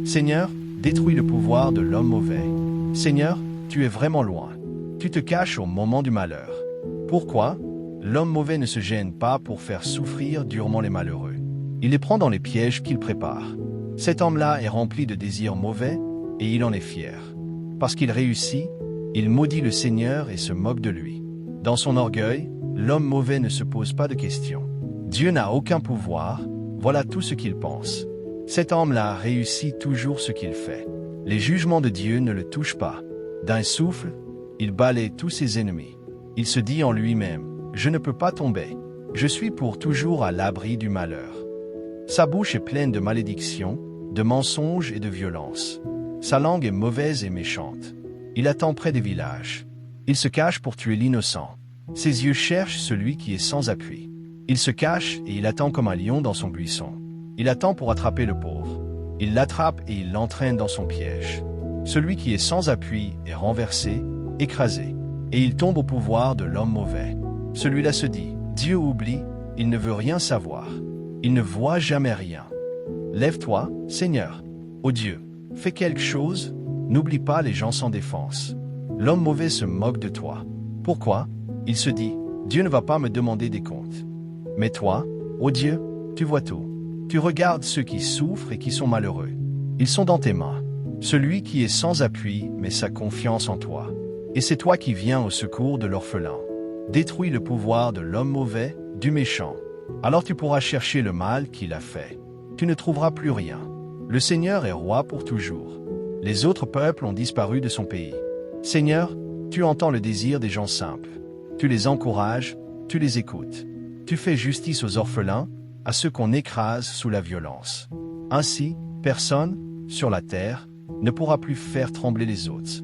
Seigneur, détruis le pouvoir de l'homme mauvais. Seigneur, tu es vraiment loin. Tu te caches au moment du malheur. Pourquoi? L'homme mauvais ne se gêne pas pour faire souffrir durement les malheureux. Il les prend dans les pièges qu'il prépare. Cet homme-là est rempli de désirs mauvais et il en est fier. Parce qu'il réussit, il maudit le Seigneur et se moque de lui. Dans son orgueil, l'homme mauvais ne se pose pas de questions. Dieu n'a aucun pouvoir, voilà tout ce qu'il pense. Cet homme-là réussit toujours ce qu'il fait. Les jugements de Dieu ne le touchent pas. D'un souffle, il balaie tous ses ennemis. Il se dit en lui-même, « Je ne peux pas tomber. Je suis pour toujours à l'abri du malheur. » Sa bouche est pleine de malédictions, de mensonges et de violence. Sa langue est mauvaise et méchante. Il attend près des villages. Il se cache pour tuer l'innocent. Ses yeux cherchent celui qui est sans appui. Il se cache et il attend comme un lion dans son buisson. Il attend pour attraper le pauvre. Il l'attrape et il l'entraîne dans son piège. Celui qui est sans appui est renversé, écrasé, et il tombe au pouvoir de l'homme mauvais. Celui-là se dit, Dieu oublie, il ne veut rien savoir. Il ne voit jamais rien. Lève-toi, Seigneur. Ô Dieu, fais quelque chose, n'oublie pas les gens sans défense. L'homme mauvais se moque de toi. Pourquoi? Il se dit, Dieu ne va pas me demander des comptes. Mais toi, ô Dieu, tu vois tout. Tu regardes ceux qui souffrent et qui sont malheureux. Ils sont dans tes mains. Celui qui est sans appui met sa confiance en toi. Et c'est toi qui viens au secours de l'orphelin. Détruis le pouvoir de l'homme mauvais, du méchant. Alors tu pourras chercher le mal qu'il a fait. Tu ne trouveras plus rien. Le Seigneur est roi pour toujours. Les autres peuples ont disparu de son pays. Seigneur, tu entends le désir des gens simples. Tu les encourages, tu les écoutes. Tu fais justice aux orphelins, à ceux qu'on écrase sous la violence. Ainsi, personne, sur la terre, ne pourra plus faire trembler les autres.